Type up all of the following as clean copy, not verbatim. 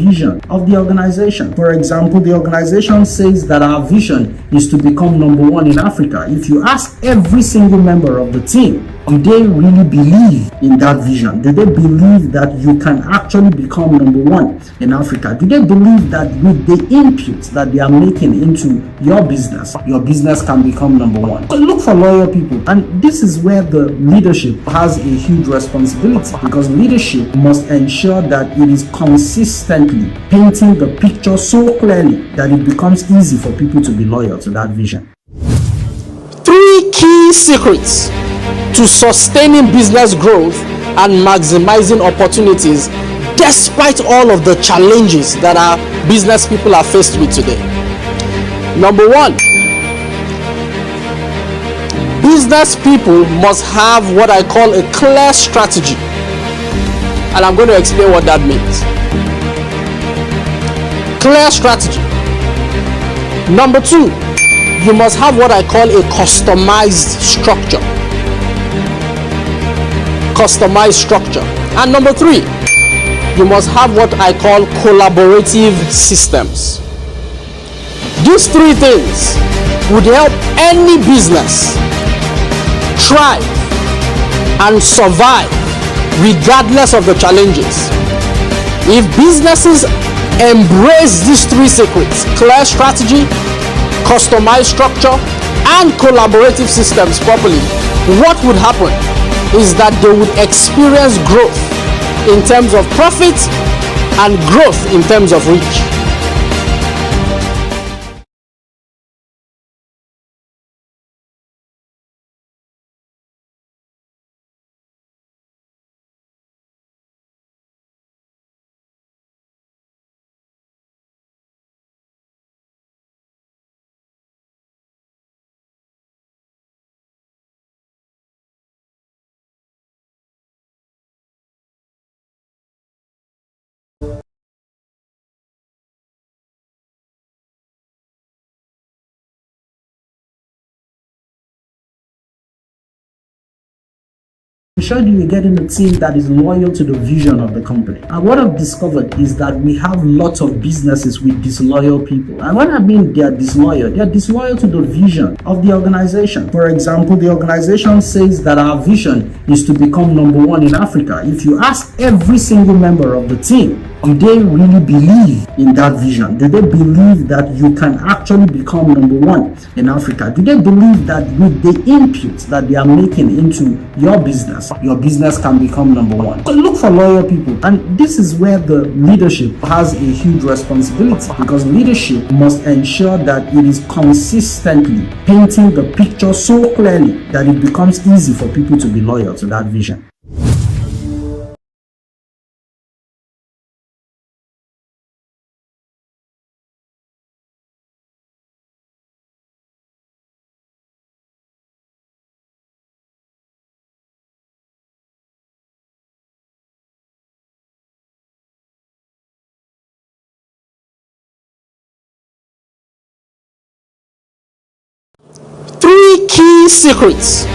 vision of the organization. For example, the organization says that our vision is to become number one in Africa. If you ask every single member of the team, do they really believe in that vision? Do they believe that you can actually become number one in Africa? Do they believe that with the inputs that they are making into your business can become number one? So look for loyal people. And this is where the leadership has a huge responsibility, because leadership must ensure that it is consistently painting the picture so clearly that it becomes easy for people to be loyal to that vision. 3 key secrets to sustaining business growth and maximizing opportunities despite all of the challenges that our business people are faced with today. Number 1, business people must have what I call a clear strategy. And I'm going to explain what that means. Clear strategy. Number 2, you must have what I call a customized structure. And number 3, you must have what I call collaborative systems. These 3 things would help any business thrive and survive regardless of the challenges. If businesses embrace these 3 secrets, clear strategy, customized structure, and collaborative systems properly, what would happen is that they would experience growth in terms of profit and growth in terms of reach. Ensured you get in a team that is loyal to the vision of the company. And what I've discovered is that we have lots of businesses with disloyal people. And when I mean they are disloyal to the vision of the organization. For example, the organization says that our vision is to become number one in Africa. If you ask every single member of the team, do they really believe in that vision? Do they believe that you can actually become number one in Africa? Do they believe that with the inputs that they are making into your business can become number one? So look for loyal people. And this is where the leadership has a huge responsibility, because leadership must ensure that it is consistently painting the picture so clearly that it becomes easy for people to be loyal to that vision. Key secrets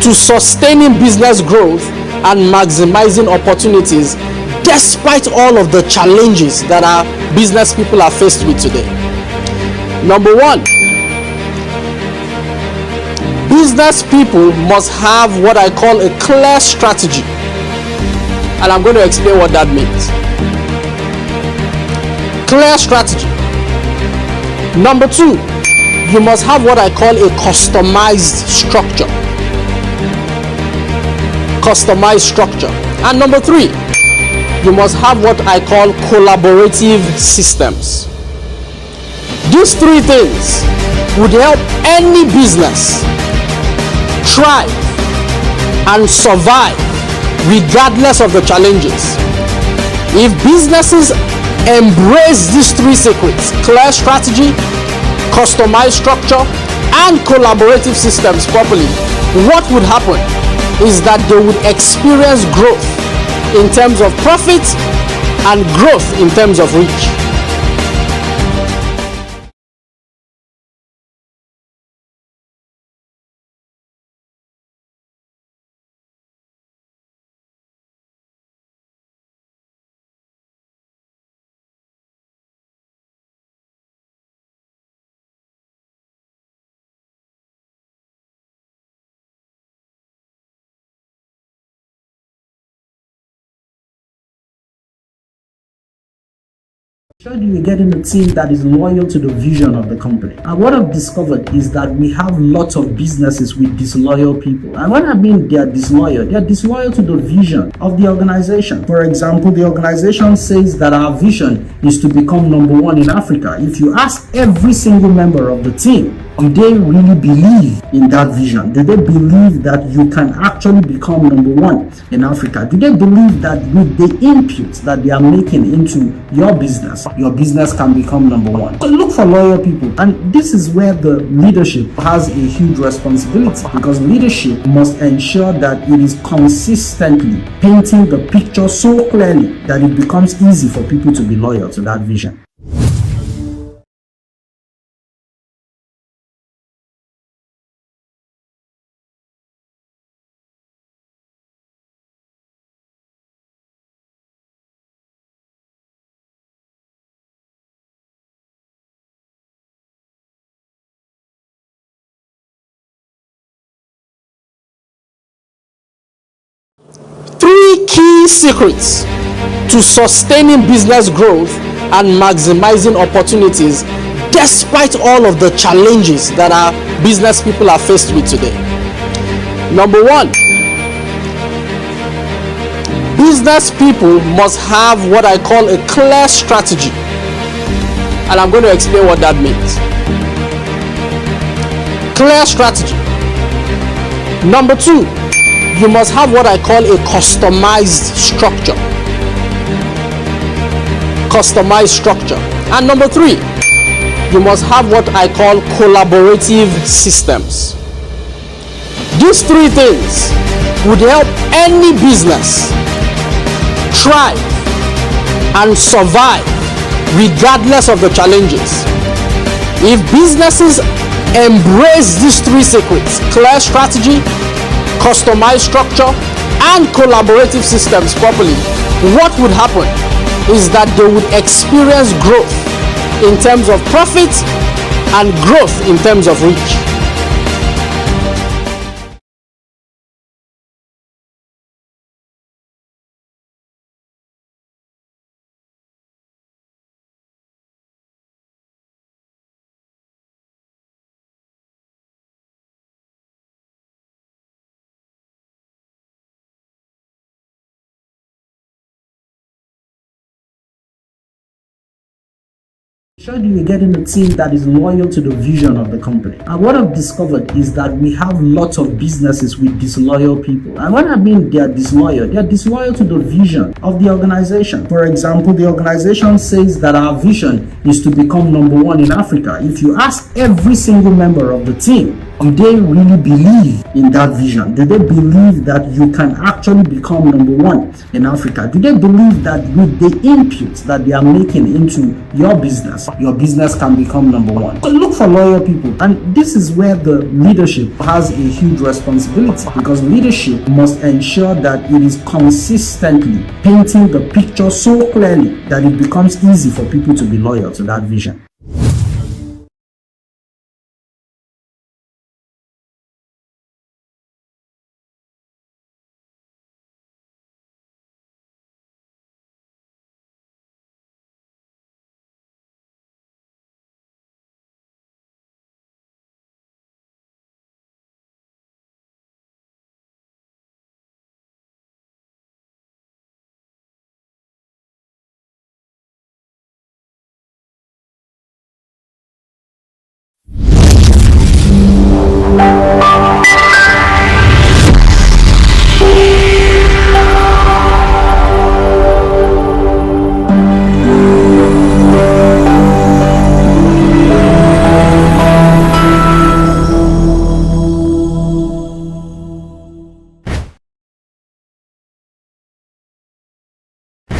to sustaining business growth and maximizing opportunities despite all of the challenges that our business people are faced with today. Number 1, business people must have what I call a clear strategy. And I'm going to explain what that means. Clear strategy. Number 2, you must have what I call a customized structure. And number 3, you must have what I call collaborative systems. These 3 things would help any business thrive and survive regardless of the challenges. If businesses embrace these 3 secrets, clear strategy, customized structure, and collaborative systems properly, what would happen is that they would experience growth in terms of profit and growth in terms of reach. Showed you getting a team that is loyal to the vision of the company. And what I've discovered is that we have lots of businesses with disloyal people. And when I mean they are disloyal to the vision of the organization. For example, the organization says that our vision is to become number one in Africa. If you ask every single member of the team, do they really believe in that vision? Do they believe that you can actually become number one in Africa? Do they believe that with the inputs that they are making into your business can become number one? So look for loyal people. And this is where the leadership has a huge responsibility, because leadership must ensure that it is consistently painting the picture so clearly that it becomes easy for people to be loyal to that vision. Three key secrets to sustaining business growth and maximizing opportunities despite all of the challenges that our business people are faced with today. Number one, business people must have what I call a clear strategy. And I'm going to explain what that means. Clear strategy. Number two, you must have what I call a customized structure. Customized structure. And number three, you must have what I call collaborative systems. These three things would help any business thrive and survive regardless of the challenges. If businesses embrace these three secrets, clear strategy, customized structure, and collaborative systems properly, what would happen is that they would experience growth in terms of profit and growth in terms of reach. Showed you getting a team that is loyal to the vision of the company. And what I've discovered is that we have lots of businesses with disloyal people. And when I mean they are disloyal to the vision of the organization. For example, the organization says that our vision is to become number one in Africa. If you ask every single member of the team, do they really believe in that vision? Do they believe that you can actually become number one in Africa? Do they believe that with the inputs that they are making into your business can become number one? So look for loyal people. And this is where the leadership has a huge responsibility, because leadership must ensure that it is consistently painting the picture so clearly that it becomes easy for people to be loyal to that vision.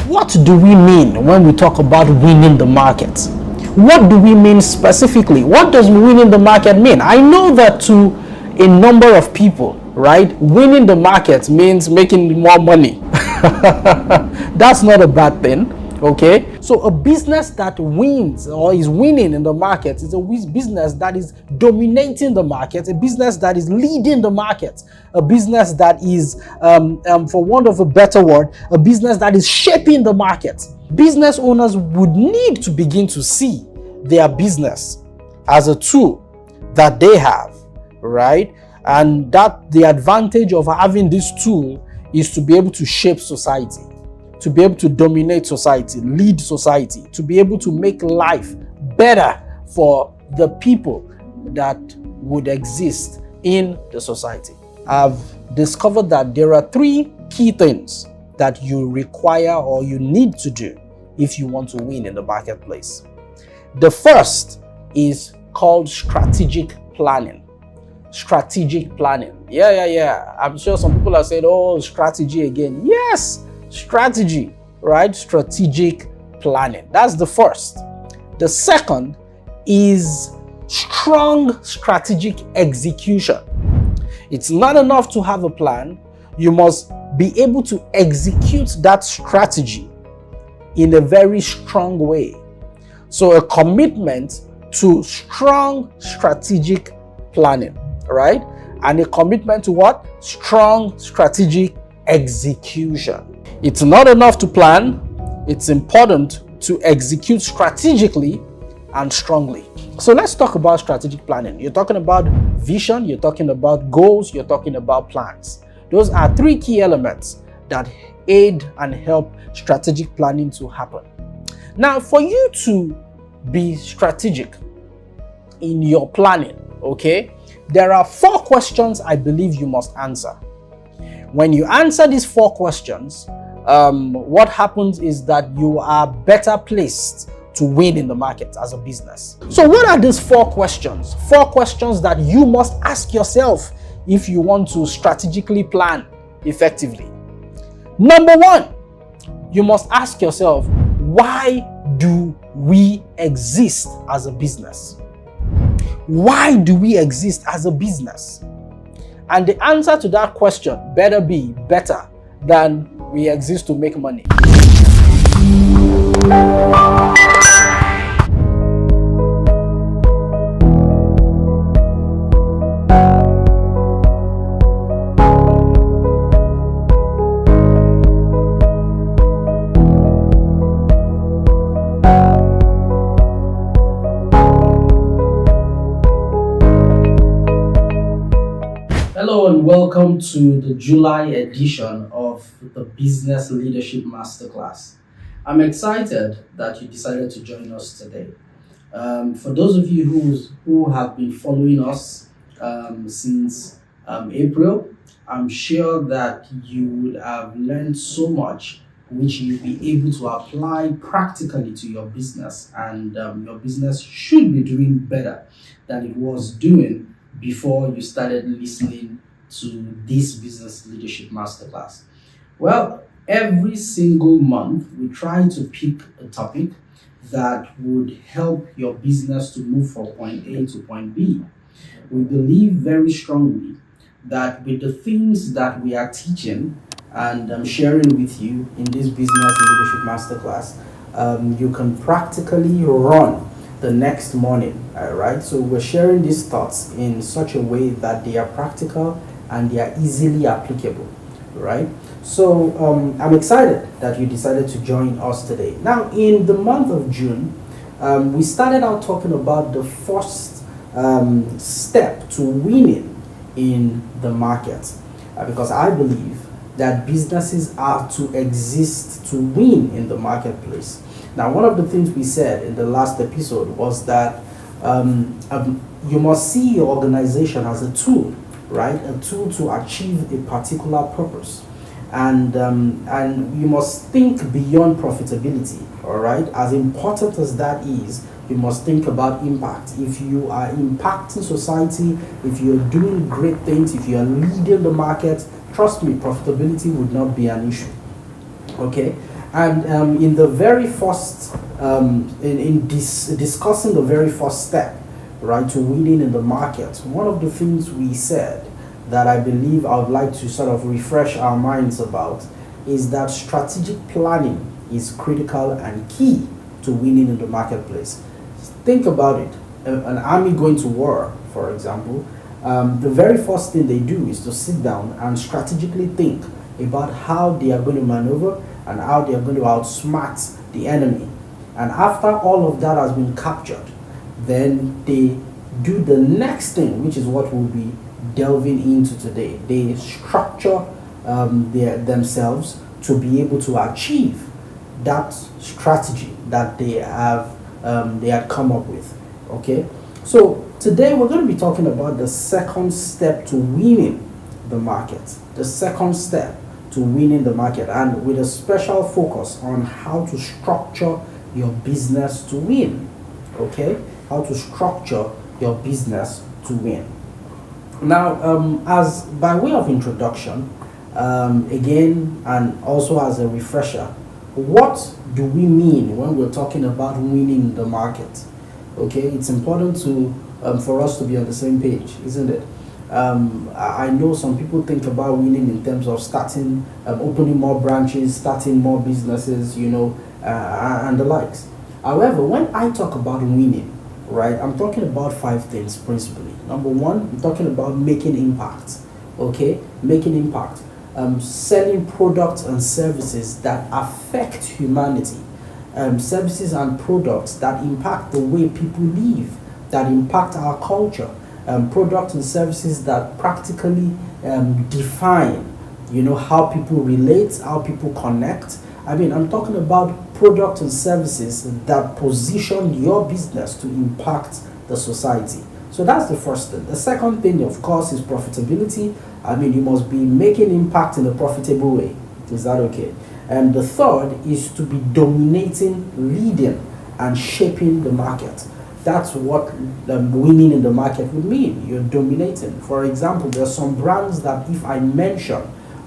What do we mean when we talk about winning the market? What do we mean specifically? What does winning the market mean? I know that to a number of people, right, winning the market means making more money. That's not a bad thing. Okay, so a business that wins or is winning in the market is a business that is dominating the market, a business that is leading the market, a business that is, for want of a better word, a business that is shaping the market. Business owners would need to begin to see their business as a tool that they have, right? And that the advantage of having this tool is to be able to shape society, to be able to dominate society, lead society, to be able to make life better for the people that would exist in the society. I've discovered that there are 3 key things that you require or you need to do if you want to win in the marketplace. The first is called strategic planning. Strategic planning. Yeah. I'm sure some people are saying, oh, strategy again. Yes, strategy, right? Strategic planning. That's the first. The second is strong strategic execution. It's not enough to have a plan. You must be able to execute that strategy in a very strong way. So a commitment to strong strategic planning, right? And a commitment to what? Strong strategic execution. It's not enough to plan. It's important to execute strategically and strongly. So let's talk about strategic planning. You're talking about vision, you're talking about goals, you're talking about plans. Those are 3 key elements that aid and help strategic planning to happen. Now, for you to be strategic in your planning, okay, there are 4 questions I believe you must answer. When you answer these 4 questions, what happens is that you are better placed to win in the market as a business. So what are these 4 questions? 4 questions that you must ask yourself if you want to strategically plan effectively. Number 1, you must ask yourself, why do we exist as a business? Why do we exist as a business? And the answer to that question better be better than we exist to make money. Hello and welcome to the July edition of the Business Leadership Masterclass. I'm excited that you decided to join us today. For those of you who have been following us since April, I'm sure that you would have learned so much which you'll be able to apply practically to your business, and your business should be doing better than it was doing before you started listening to this Business Leadership Masterclass. Well, every single month we try to pick a topic that would help your business to move from point A to point B. We believe very strongly that with the things that we are teaching and sharing with you in this Business Leadership Masterclass, you can practically run the next morning. All right, so we're sharing these thoughts in such a way that they are practical and they are easily applicable, right? So I'm excited that you decided to join us today. Now, in the month of June, we started out talking about the first step to winning in the market, because I believe that businesses are to exist to win in the marketplace. Now, one of the things we said in the last episode was that you must see your organization as a tool, right? A tool to achieve a particular purpose. And you must think beyond profitability, all right? As important as that is, you must think about impact. If you are impacting society, if you're doing great things, if you're leading the market, trust me, profitability would not be an issue, okay? And in the very first, discussing the very first step, right, to winning in the market, one of the things we said that I believe I would like to sort of refresh our minds about is that strategic planning is critical and key to winning in the marketplace. Think about it. An army going to war, for example, the very first thing they do is to sit down and strategically think about how they are going to maneuver and how they are going to outsmart the enemy. And after all of that has been captured, then they do the next thing, which is what we'll be delving into today. They structure themselves to be able to achieve that strategy that they had come up with. Okay, so today we're going to be talking about the second step to winning the market. The second step to winning the market, and with a special focus on how to structure your business to win. Okay, how to structure your business to win. Now, as by way of introduction, again, and also as a refresher, what do we mean when we're talking about winning the market? Okay, it's important to for us to be on the same page, isn't it? I know some people think about winning in terms of starting, opening more branches, starting more businesses, and the likes. However, when I talk about winning, right, I'm talking about 5 things principally. Number one, I'm talking about making impact. Okay, making impact. Selling products and services that affect humanity. Services and products that impact the way people live, that impact our culture. Products and services that practically define, how people relate, how people connect. I mean, I'm talking about products and services that position your business to impact the society. So that's the first thing. The second thing, of course, is profitability. I mean, you must be making impact in a profitable way. Is that okay? And the third is to be dominating, leading, and shaping the market. That's what winning in the market would mean. You're dominating. For example, there are some brands that if I mention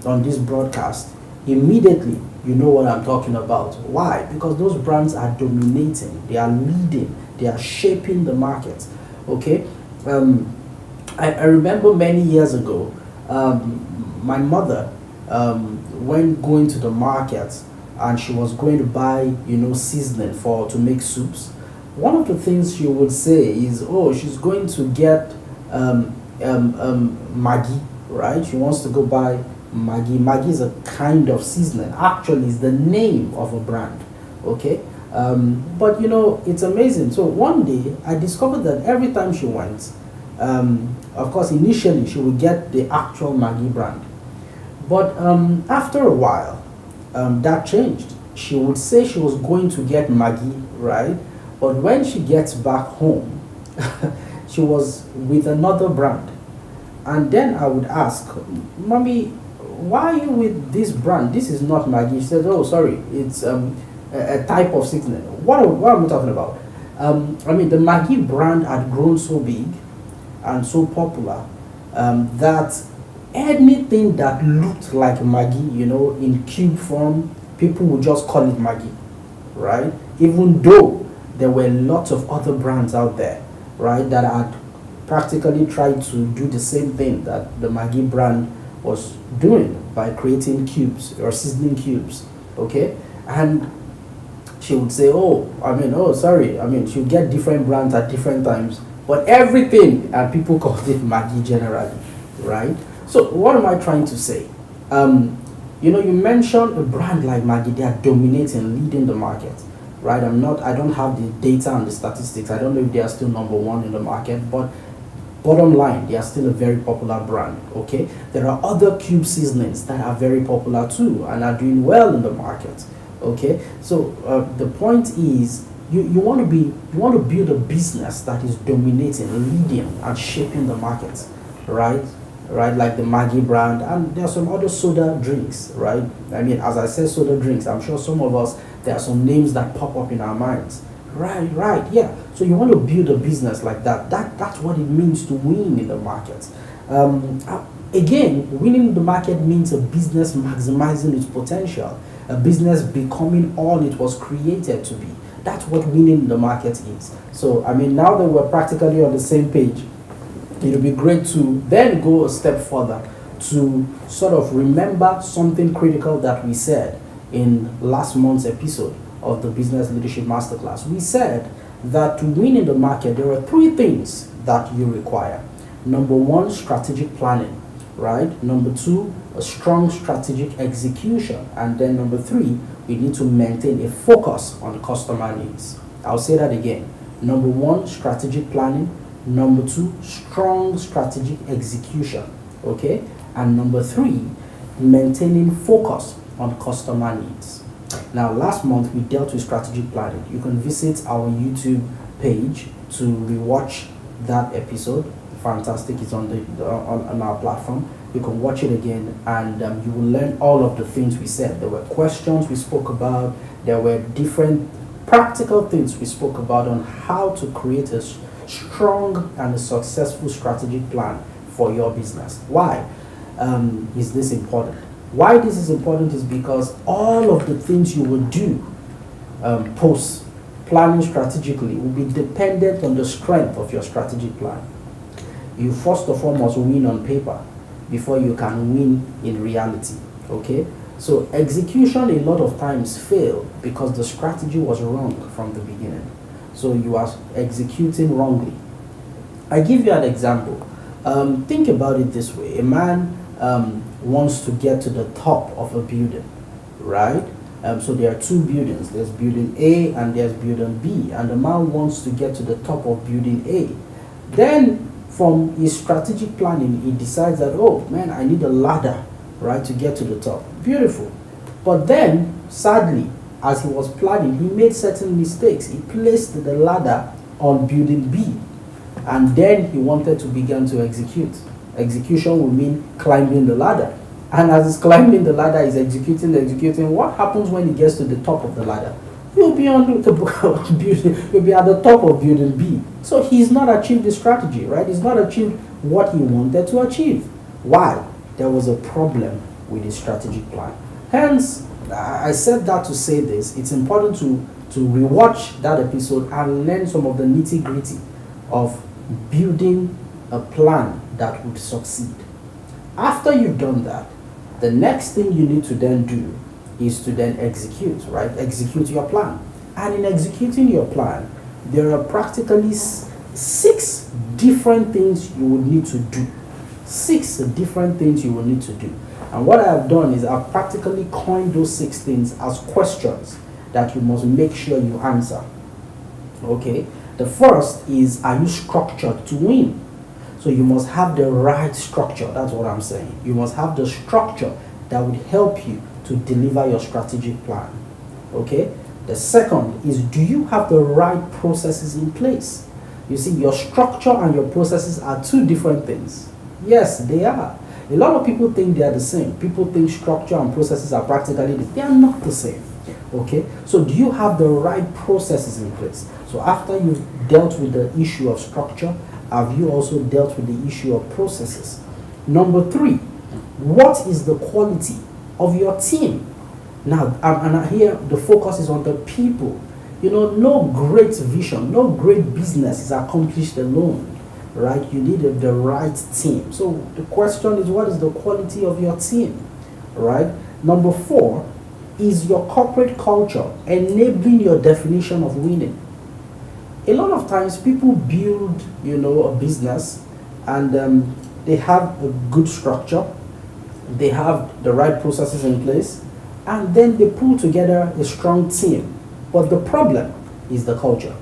on this broadcast, immediately you know what I'm talking about. Why? Because those brands are dominating, they are leading, they are shaping the market. Okay? I remember many years ago, my mother, when going to the market and she was going to buy, seasoning to make soups, one of the things she would say is, oh, she's going to get Maggi, right? She wants to go buy Maggi. Maggi is a kind of seasoning. Actually, it's the name of a brand, okay? But, it's amazing. So one day, I discovered that every time she went, of course, initially, she would get the actual Maggi brand. But after a while, that changed. She would say she was going to get Maggi, right? But when she gets back home, she was with another brand. And then I would ask, Mommy, why are you with this brand? This is not Maggi. She said, oh, sorry, it's a type of seasoning. What am I talking about? I mean, the Maggi brand had grown so big and so popular that anything that looked like Maggi, in cube form, people would just call it Maggi, right? Even though there were lots of other brands out there, right, that had practically tried to do the same thing that the Maggi brand was doing by creating cubes or seasoning cubes, okay? And she would say, she would get different brands at different times, but everything, and people called it Maggi generally, right? So what am I trying to say? You mentioned a brand like Maggi, they are dominating, leading the market, right? I don't have the data and the statistics. I don't know if they are still number one in the market, but bottom line, they are still a very popular brand, okay? There are other cube seasonings that are very popular too and are doing well in the market, okay? So the point is, you want to build a business that is dominating, leading, and shaping the market, right? Right, like the Maggi brand, and there are some other soda drinks, right? I mean, as I said, soda drinks, I'm sure some of us, there are some names that pop up in our minds. Right, yeah. So you want to build a business like that. That's what it means to win in the market. Again, winning the market means a business maximizing its potential, a business becoming all it was created to be. That's what winning the market is. So, I mean, now that we're practically on the same page, it would be great to then go a step further to sort of remember something critical that we said in last month's episode of the Business Leadership Masterclass. We said that to win in the market, there are three things that you require. Number one, strategic planning, right? Number two, a strong strategic execution. And then number three, we need to maintain a focus on customer needs. I'll say that again. Number one, strategic planning. Number two, strong strategic execution. Okay? And number three, maintaining focus on customer needs. Now, last month we dealt with strategic planning. You can visit our YouTube page to rewatch that episode. Fantastic, it's on on our platform. You can watch it again, and you will learn all of the things we said. There were questions we spoke about. There were different practical things we spoke about on how to create a strong and a successful strategic plan for your business. Why is this important? Why this is important is because all of the things you will do post planning strategically will be dependent on the strength of your strategic plan. You first of all must win on paper before you can win in reality. Okay, so execution a lot of times fail because the strategy was wrong from the beginning. So you are executing wrongly. I give you an example. Think about it this way. A man wants to get to the top of a building, right? So there are two buildings. There's building A and there's building B, and the man wants to get to the top of building A. Then from his strategic planning, he decides that, oh man, I need a ladder, right, to get to the top. Beautiful. But then, sadly, as he was planning, he made certain mistakes. He placed the ladder on building B, and then he wanted to begin to execute. Execution will mean climbing the ladder. And as he's climbing the ladder, he's executing. What happens when he gets to the top of the ladder? He'll be on the building, he'll be at the top of building B. So he's not achieved the strategy, right? He's not achieved what he wanted to achieve. Why? There was a problem with his strategic plan. Hence, I said that to say this. It's important to rewatch that episode and learn some of the nitty-gritty of building a plan that would succeed. After you've done that, the next thing you need to then do is to then execute, right? Execute your plan. And in executing your plan, there are practically 6 different things you would need to do. 6 different things you will need to do. And what I have done is I've practically coined those 6 things as questions that you must make sure you answer. Okay? The first is, are you structured to win? So you must have the right structure. That's what I'm saying. You must have the structure that would help you to deliver your strategic plan. Okay? The second is, do you have the right processes in place? You see, your structure and your processes are 2 different things. Yes, they are. A lot of people think they are the same. People think structure and processes are practically the same. They are not the same. Okay? So do you have the right processes in place? So after you've dealt with the issue of structure, have you also dealt with the issue of processes? Number 3, what is the quality of your team? Now, and here the focus is on the people. You know, no great vision, no great business is accomplished alone, right? You need the right team. So the question is, what is the quality of your team, right? Number 4, is your corporate culture enabling your definition of winning? A lot of times people build, you know, a business and they have a good structure, they have the right processes in place, and then they pull together a strong team. But the problem is the culture.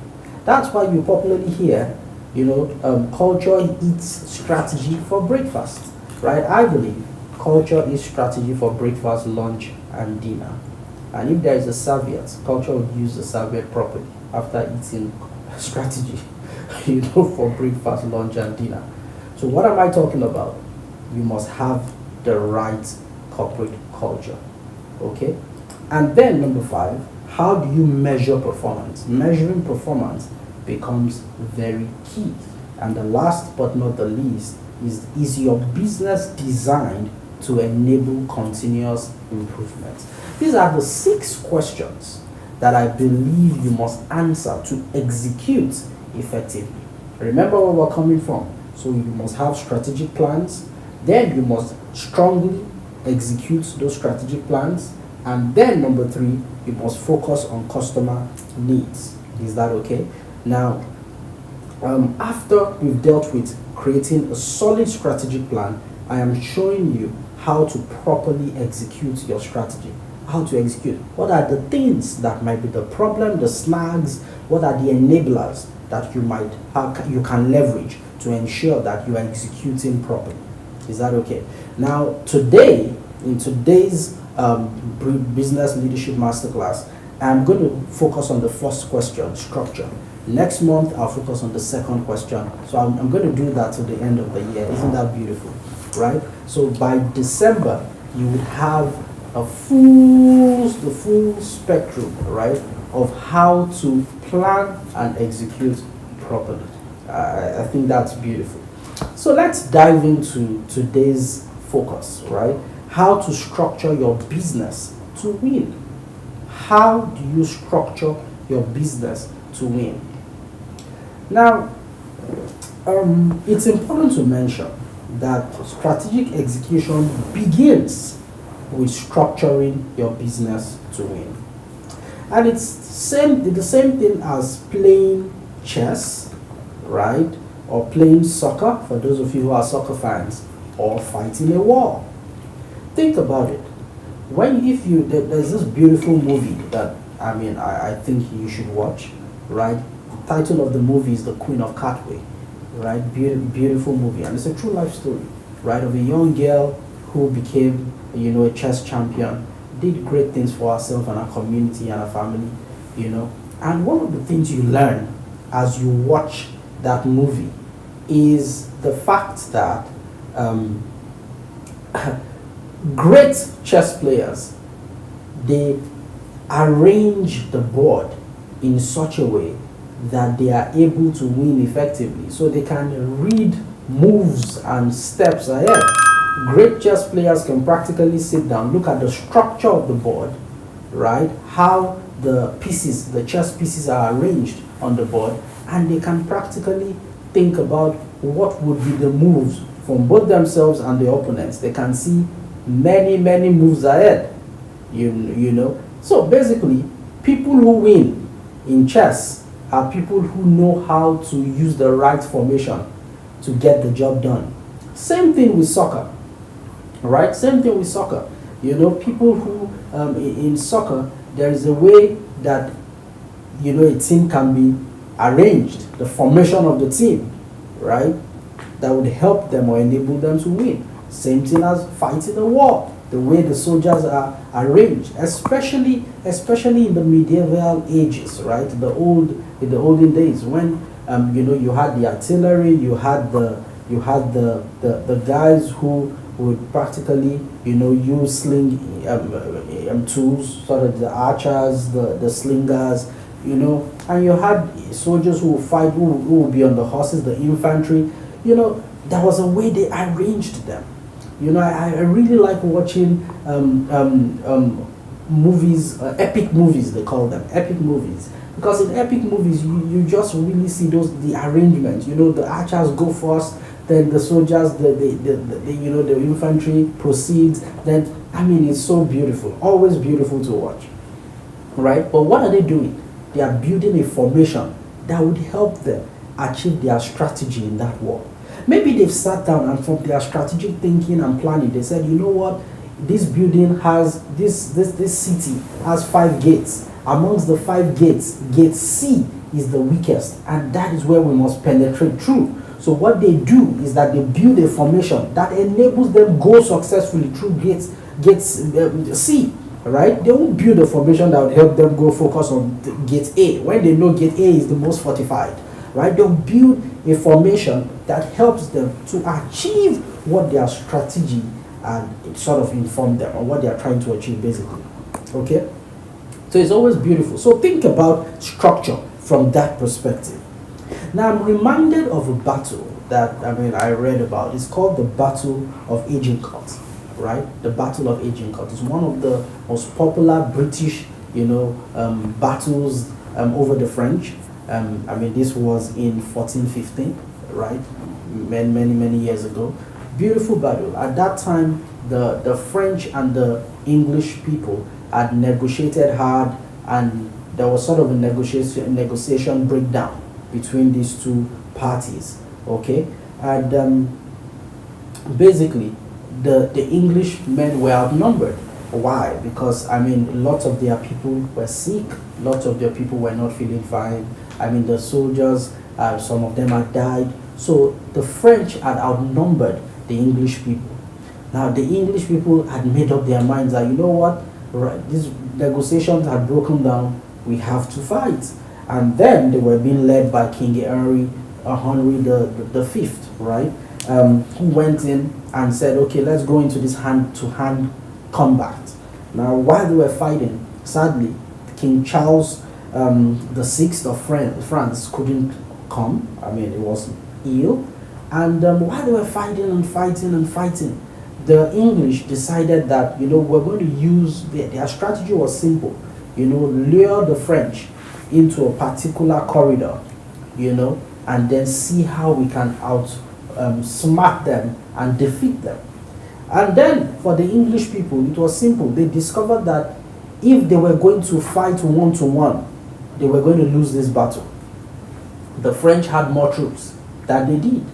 That's why you popularly hear, you know, culture eats strategy for breakfast, right? I believe culture is strategy for breakfast, lunch, and dinner. And if there is a serviette, culture would use the serviette properly after eating strategy, you know, for breakfast, lunch, and dinner. So what am I talking about? You must have the right corporate culture. Okay? And then number 5, how do you measure performance? Measuring performance becomes very key. And the last but not the least is your business designed to enable continuous improvement? These are the 6 questions that I believe you must answer to execute effectively. Remember where we're coming from. So you must have strategic plans, then you must strongly execute those strategic plans, And then number 3, you must focus on customer needs. Is that okay? Now, after we've dealt with creating a solid strategic plan, I am showing you how to properly execute your strategy. How to execute. What are the things that might be the problem, the snags, what are the enablers that you can leverage to ensure that you are executing properly. Is that okay? Now, today, in today's Business Leadership Masterclass, I'm going to focus on the first question, structure. Next month, I'll focus on the second question. So I'm going to do that to the end of the year. Isn't that beautiful? Right? So by December, you would have the full spectrum, right, of how to plan and execute properly. I think that's beautiful. So let's dive into today's focus, right? How to structure your business to win. How do you structure your business to win? Now, it's important to mention that strategic execution begins with structuring your business to win. And it's the same thing as playing chess, right? Or playing soccer, for those of you who are soccer fans, or fighting a war. Think about it. There's this beautiful movie that I think you should watch, right? The title of the movie is The Queen of Catway, right? Beautiful movie, and it's a true life story, right? Of a young girl who became, a chess champion, did great things for herself and her community and her family, And one of the things you learn as you watch that movie is the fact that great chess players, they arrange the board in such a way that they are able to win effectively, so they can read moves and steps ahead. Great chess players can practically sit down, look at the structure of the board, right? How the chess pieces are arranged on the board, and they can practically think about what would be the moves from both themselves and the opponents. They can see many moves ahead, So basically, people who win in chess are people who know how to use the right formation to get the job done. Same thing with soccer, right? Same thing with soccer. People who, in soccer, there is a way that, a team can be arranged, the formation of the team, right? That would help them or enable them to win. Same thing as fighting a war, the way the soldiers are arranged, especially in the medieval ages, right? In the olden days, when you had the artillery, you had the guys who would practically use sling tools, sort of the archers, the slingers, and you had soldiers who would fight, who would be on the horses, the infantry. There was a way they arranged them. I really like watching movies, epic movies, they call them, epic movies. Because in epic movies, you just really see the arrangements. The archers go first, then the soldiers, the infantry proceeds. Then, it's so beautiful, always beautiful to watch, right? But what are they doing? They are building a formation that would help them achieve their strategy in that war. Maybe they've sat down and from their strategic thinking and planning, they said, this building has, this city has 5 gates. Amongst the 5 gates, gate C is the weakest, and that is where we must penetrate through. So what they do is that they build a formation that enables them go successfully through gates C, right? They won't build a formation that would help them go focus on gate A when they know gate A is the most fortified, right? They'll build a formation that helps them to achieve what their strategy and sort of inform them on what they are trying to achieve, basically. Okay? So it's always beautiful. So think about structure from that perspective. Now I'm reminded of a battle that I read about. It's called the Battle of Agincourt, right? The Battle of Agincourt is one of the most popular British, battles over the French. This was in 1415, right? Many years ago. Beautiful battle. At that time, the French and the English people, had negotiated hard, and there was sort of a negotiation breakdown between these two parties. Okay, and basically the English men were outnumbered. Why? Because I mean, lots of their people were sick, lots of their people were not feeling fine. I mean, the soldiers, some of them had died. So the French had outnumbered the English people. Now the English people had made up their minds that, you know what, right, these negotiations had broken down, we have to fight. And then they were being led by King Henry the Fifth, right, who went in and said, okay, let's go into this hand-to-hand combat. Now, while they were fighting, sadly, King Charles the Sixth of France couldn't come. I mean, he was ill. And while they were fighting and fighting and fighting, the English decided that, you know, we're going to use, their strategy was simple, you know, lure the French into a particular corridor, you know, and then see how we can smart them and defeat them. And then for the English people, it was simple. They discovered that if they were going to fight one-to-one, they were going to lose this battle. The French had more troops than they did,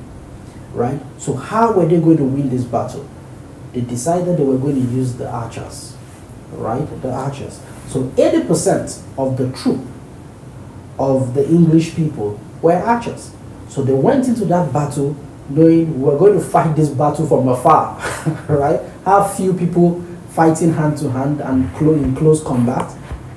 right? So how were they going to win this battle? They decided they were going to use the archers, right? The archers. So 80% of the troop of the English people were archers. So they went into that battle knowing we're going to fight this battle from afar, right? Have few people fighting hand to hand and in close combat,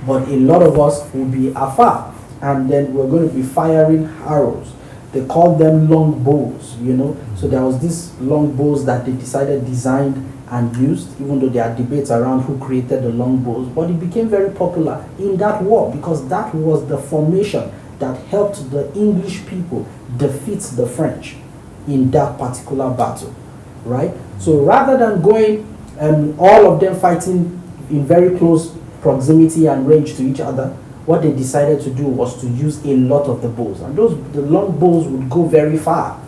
but a lot of us will be afar, and then we're going to be firing arrows. They called them long bows, you know. So there was this long bows that they designed and used, even though there are debates around who created the long bows, but it became very popular in that war because that was the formation that helped the English people defeat the French in that particular battle, right? So rather than going all of them fighting in very close proximity and range to each other, what they decided to do was to use a lot of the bows, and the long bows would go very far.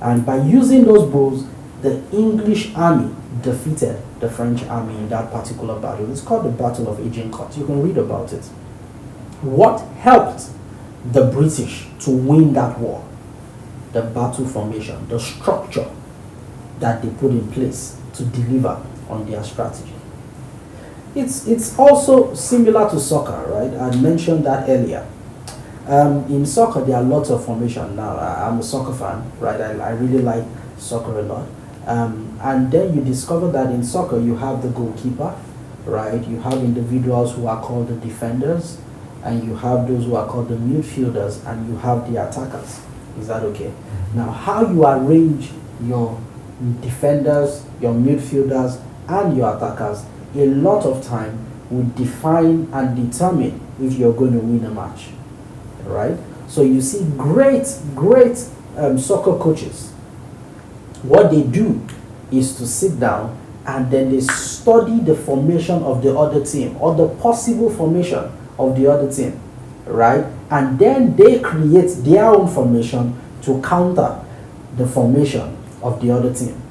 And by using those bows, the English army defeated the French army in that particular battle. It's called the Battle of Agincourt. You can read about it. What helped the British to win that war? The battle formation, the structure that they put in place to deliver on their strategy. It's also similar to soccer, right? I mentioned that earlier. In soccer, there are lots of formation. Now, I'm a soccer fan, right? I really like soccer a lot. And then you discover that in soccer, you have the goalkeeper, right? You have individuals who are called the defenders, and you have those who are called the midfielders, and you have the attackers. Is that okay? Now, how you arrange your defenders, your midfielders, and your attackers, a lot of time will define and determine if you're going to win a match, right? So you see great soccer coaches, what they do is to sit down and then they study the formation of the other team or the possible formation of the other team, right? And then they create their own formation to counter the formation of the other team.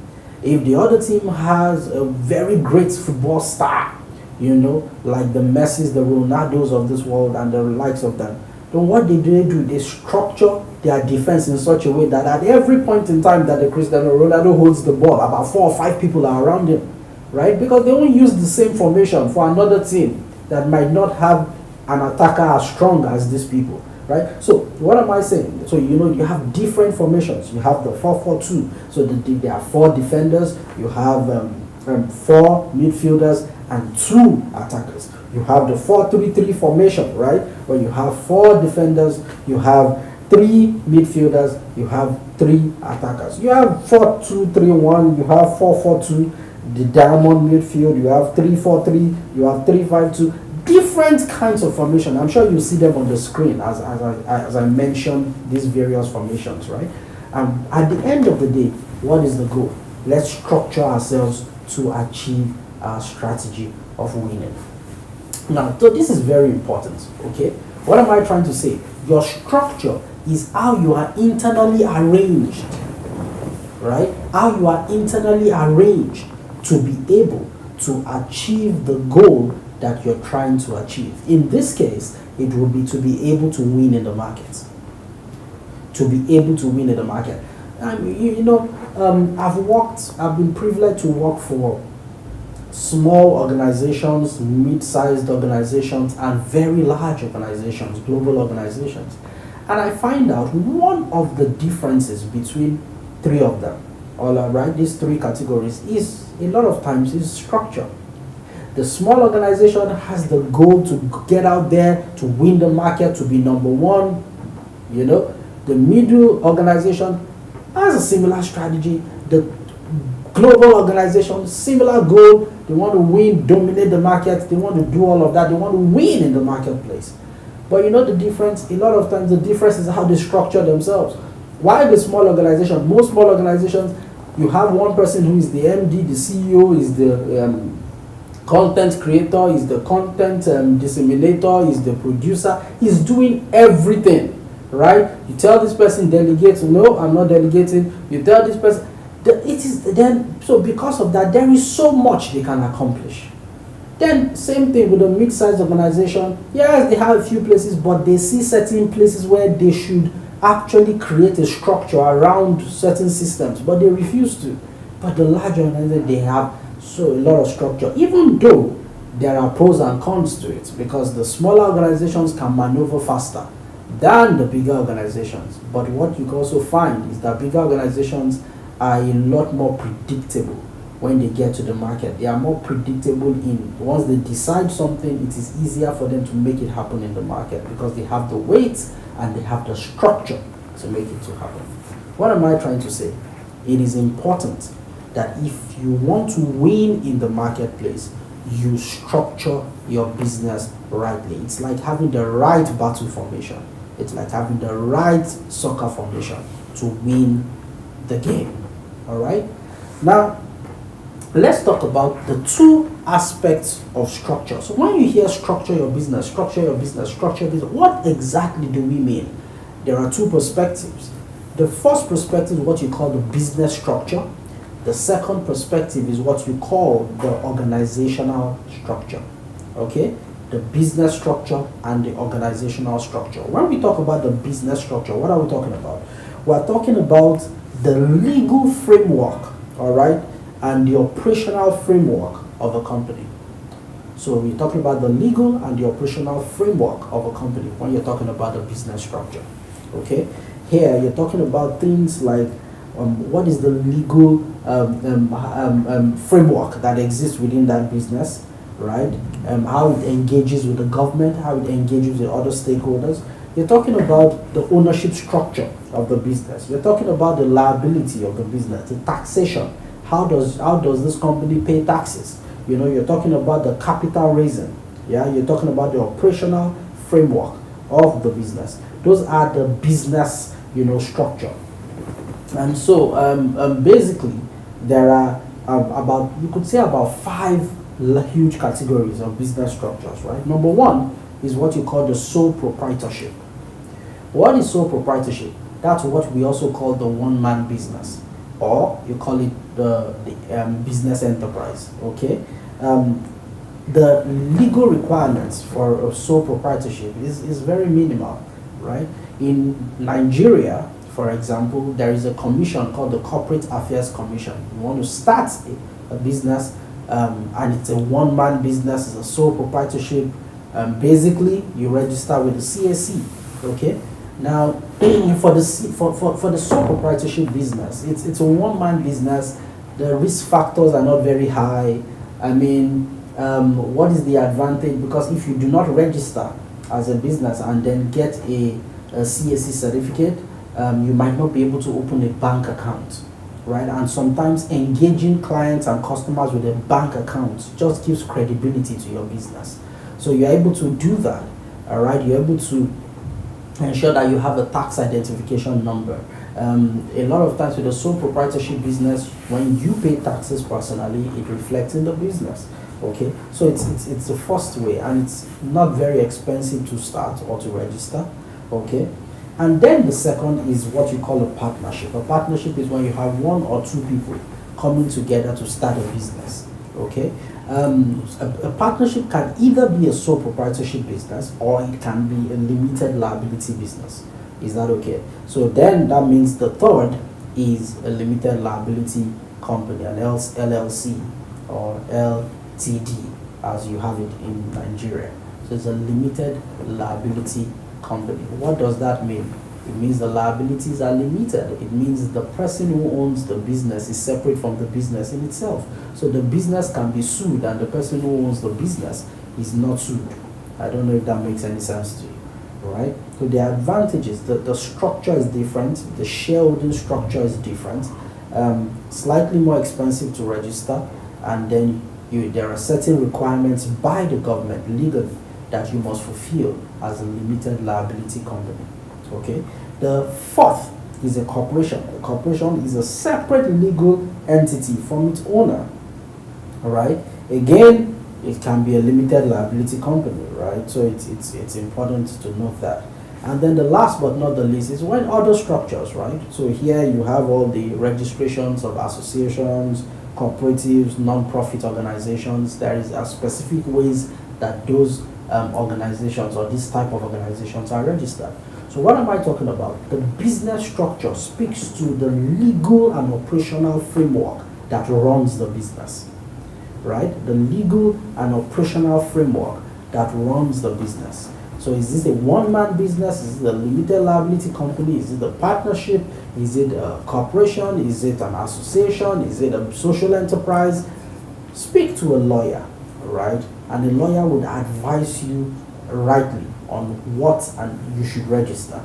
If the other team has a very great football star, you know, like the Messis, the Ronaldos of this world and the likes of them, then what they do, they structure their defense in such a way that at every point in time that the Cristiano Ronaldo holds the ball, about 4 or 5 people are around him, right? Because they won't use the same formation for another team that might not have an attacker as strong as these people, right? So what am I saying? So you know, you have different formations. You have the 4-4-2. So there are 4 defenders. You have 4 midfielders and 2 attackers. You have the 4-3-3 formation, right? Where you have 4 defenders, you have 3 midfielders, you have 3 attackers. You have 4-2-3-1, you have 4-4-2, the diamond midfield, you have 3-4-3, you have 3-5-2. Different kinds of formation. I'm sure you see them on the screen as I mentioned these various formations, right? And at the end of the day, what is the goal? Let's structure ourselves to achieve our strategy of winning. Now, so this is very important, okay? What am I trying to say? Your structure is how you are internally arranged, right? How you are internally arranged to be able to achieve the goal that you're trying to achieve. In this case, it will be to be able to win in the market. To be able to win in the market. I've been privileged to work for small organizations, mid-sized organizations, and very large organizations, global organizations. And I find out one of the differences between three of them, these three categories, is a lot of times is structure. The small organization has the goal to get out there, to win the market, to be number one. The middle organization has a similar strategy. The global organization, similar goal. They want to win, dominate the market. They want to do all of that. They want to win in the marketplace. But the difference, a lot of times the difference is how they structure themselves. Why the small organization? Most small organizations, you have one person who is the MD, the CEO, is the content creator, is the content disseminator, is the producer, is doing everything, right? You tell this person delegate, no, I'm not delegating. You tell this person, so because of that, there is so much they can accomplish. Then same thing with a mid-sized organization. Yes, they have a few places, but they see certain places where they should actually create a structure around certain systems, but they refuse to. But the larger organization, they have a lot of structure, even though there are pros and cons to it, because the smaller organizations can maneuver faster than the bigger organizations. But what you can also find is that bigger organizations are a lot more predictable when they get to the market. They are more predictable once they decide something, it is easier for them to make it happen in the market because they have the weight and they have the structure to make it to happen. What am I trying to say? It is important that if you want to win in the marketplace, you structure your business rightly. It's like having the right battle formation. It's like having the right soccer formation to win the game. All right? Now, let's talk about the two aspects of structure. So when you hear structure your business, what exactly do we mean? There are two perspectives. The first perspective is what you call the business structure. The second perspective is what you call the organizational structure. Okay? The business structure and the organizational structure. When we talk about the business structure, what are we talking about? We're talking about the legal framework, all right, and the operational framework of a company. So we're talking about the legal and the operational framework of a company when you're talking about the business structure. Okay? Here you're talking about things like what is the legal framework that exists within that business, right? How it engages with the government, how it engages with other stakeholders. You're talking about the ownership structure of the business. You're talking about the liability of the business, the taxation. How does this company pay taxes? You're talking about the capital raising. Yeah, you're talking about the operational framework of the business. Those are the business, structure. And so basically, there are about 5 huge categories of business structures, right? Number one is what you call the sole proprietorship. What is sole proprietorship? That's what we also call the one-man business, or you call it the business enterprise. Okay, the legal requirements for a sole proprietorship is very minimal, right? In Nigeria, for example, there is a commission called the Corporate Affairs Commission. You want to start a business, and it's a one-man business, it's a sole proprietorship. Basically, you register with the CAC. Okay. Now, for the sole proprietorship business, it's a one-man business. The risk factors are not very high. I mean, what is the advantage? Because if you do not register as a business and then get a CAC certificate, you might not be able to open a bank account, right? And sometimes engaging clients and customers with a bank account just gives credibility to your business. So you're able to do that, all right? You're able to ensure that you have a tax identification number. A lot of times with a sole proprietorship business, when you pay taxes personally, it reflects in the business. Okay, so it's the first way, and it's not very expensive to start or to register. Okay, and then the second is what you call a partnership. A partnership is when you have one or two people coming together to start a business. Okay, A partnership can either be a sole proprietorship business or it can be a limited liability business. Is that okay? So then that means the third is a limited liability company, an LLC or LTD as you have it in Nigeria. So it's a limited liability company. What does that mean? It means the liabilities are limited. It means the person who owns the business is separate from the business in itself. So the business can be sued and the person who owns the business is not sued. I don't know if that makes any sense to you, right? So the advantages, the structure is different, the shareholding structure is different, slightly more expensive to register, and then there are certain requirements by the government legally that you must fulfill as a limited liability company. Okay. The fourth is a corporation. A corporation is a separate legal entity from its owner. All right. Again, it can be a limited liability company, right? So it's important to note that. And then the last but not the least is when other structures, right? So here you have all the registrations of associations, cooperatives, non-profit organizations. There is a specific ways that those organizations or this type of organizations are registered. So what am I talking about? The business structure speaks to the legal and operational framework that runs the business, right? The legal and operational framework that runs the business. So is this a one-man business? Is it a limited liability company? Is it a partnership? Is it a corporation? Is it an association? Is it a social enterprise? Speak to a lawyer, right? And the lawyer would advise you rightly on what and you should register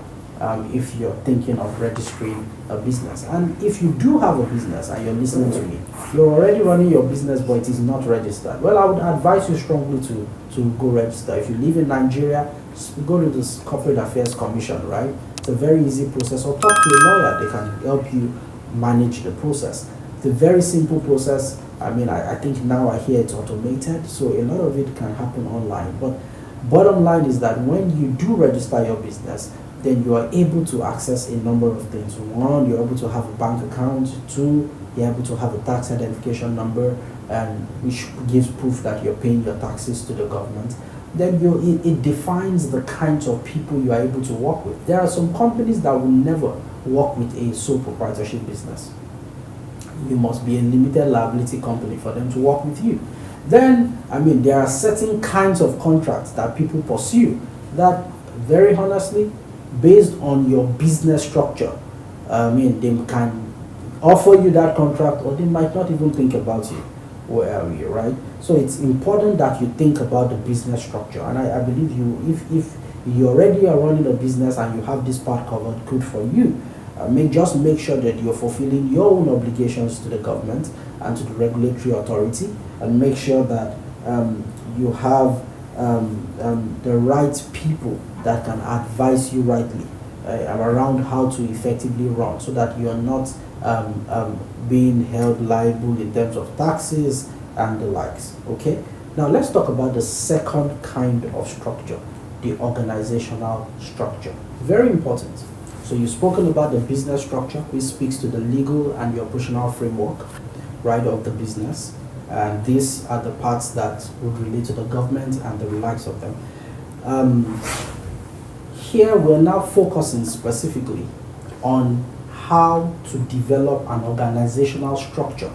if you're thinking of registering a business. And if you do have a business and you're listening to me, you're already running your business but it is not registered, well, I would advise you strongly to go register. If you live in Nigeria, go to this Corporate Affairs Commission, right? It's a very easy process, or talk to a lawyer. They can help you manage the process. It's a very simple process. I mean, I think now I hear it's automated, so a lot of it can happen online. But bottom line is that when you do register your business, then you are able to access a number of things. One, you're able to have a bank account. Two, you're able to have a tax identification number, and which gives proof that you're paying your taxes to the government. Then it defines the kinds of people you are able to work with. There are some companies that will never work with a sole proprietorship business. You must be a limited liability company for them to work with you. Then, I mean, there are certain kinds of contracts that people pursue that, very honestly, based on your business structure, I mean, they can offer you that contract or they might not even think about you. Where are we, right? So it's important that you think about the business structure. And I believe if you already are running a business and you have this part covered, good for you. Just make sure that you're fulfilling your own obligations to the government and to the regulatory authority, and make sure that you have the right people that can advise you rightly around how to effectively run, so that you are not being held liable in terms of taxes and the likes. Okay, now let's talk about the second kind of structure, the organizational structure. Very important. So you've spoken about the business structure, which speaks to the legal and the operational framework, right, of the business. And these are the parts that would relate to the government and the likes of them. Here we're now focusing specifically on how to develop an organizational structure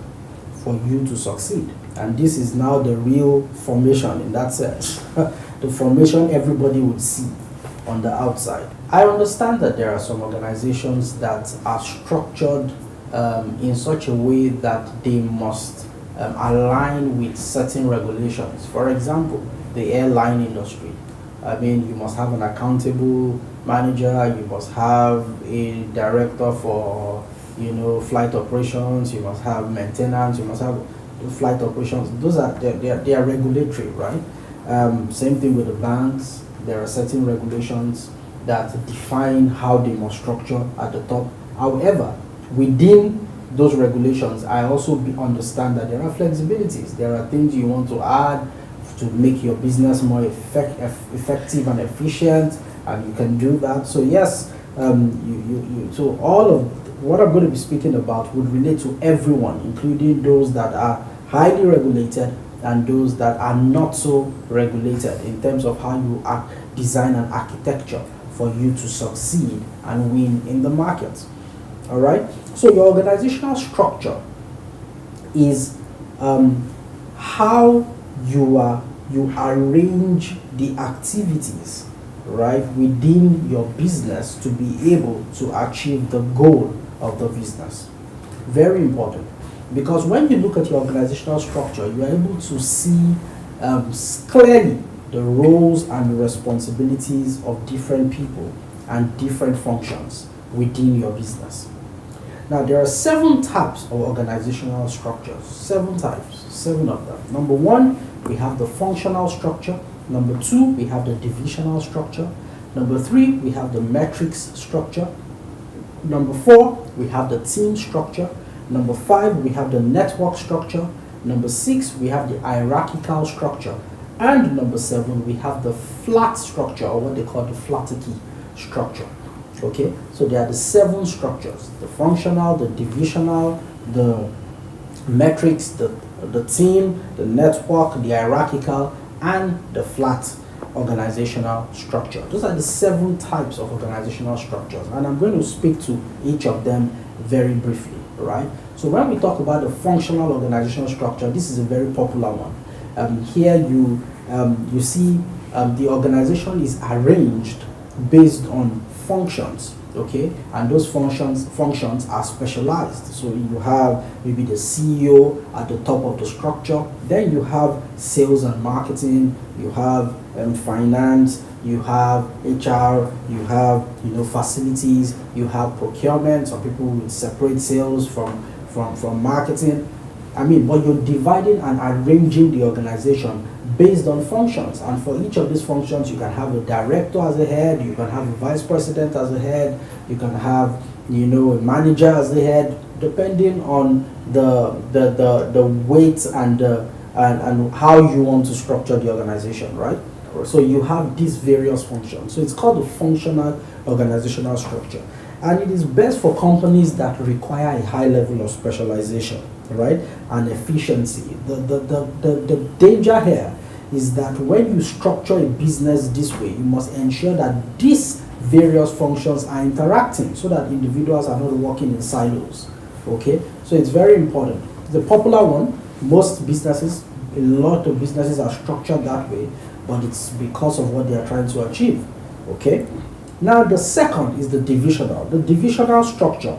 for you to succeed. And this is now the real formation in that sense. The formation everybody would see on the outside. I understand that there are some organizations that are structured in such a way that they must align with certain regulations. For example, the airline industry. I mean, you must have an accountable manager, you must have a director for, flight operations, you must have maintenance, you must have flight operations. Those are, they are regulatory, right? Same thing with the banks. There are certain regulations that define how they must structure at the top. However, within those regulations, I also understand that there are flexibilities. There are things you want to add to make your business more effective and efficient, and you can do that. So yes, so all of what I'm going to be speaking about would relate to everyone, including those that are highly regulated and those that are not so regulated in terms of how you design an architecture for you to succeed and win in the market. All right. So your organizational structure is how you arrange the activities, right, within your business to be able to achieve the goal of the business. Very important, because when you look at your organizational structure, you are able to see clearly the roles and responsibilities of different people and different functions within your business. Now, there are 7 types of organizational structures. 7 types, 7 of them. Number 1, we have the functional structure. Number 2, we have the divisional structure. Number 3, we have the metrics structure. Number 4, we have the team structure. Number 5, we have the network structure. Number 6, we have the hierarchical structure. And number 7, we have the flat structure, or what they call the flattery structure. Okay, so there are the 7 structures: the functional, the divisional, the metrics, the team, the network, the hierarchical, and the flat organizational structure. Those are the 7 types of organizational structures, and I'm going to speak to each of them very briefly, right? So when we talk about the functional organizational structure, this is a very popular one. Here you see the organization is arranged based on functions, okay, and those functions are specialized. So you have maybe the CEO at the top of the structure, then you have sales and marketing, you have finance, you have HR, you have facilities, you have procurement. Some people will separate sales from marketing. But you're dividing and arranging the organization based on functions, and for each of these functions you can have a director as a head, you can have a vice president as a head, you can have a manager as the head, depending on the weight and how you want to structure the organization, right? So you have these various functions. So it's called the functional organizational structure, and it is best for companies that require a high level of specialization, right, and efficiency. The danger here is that when you structure a business this way, you must ensure that these various functions are interacting so that individuals are not working in silos. Okay, so it's very important. The popular one, a lot of businesses are structured that way, but it's because of what they are trying to achieve. Okay, now the second is the divisional. The divisional structure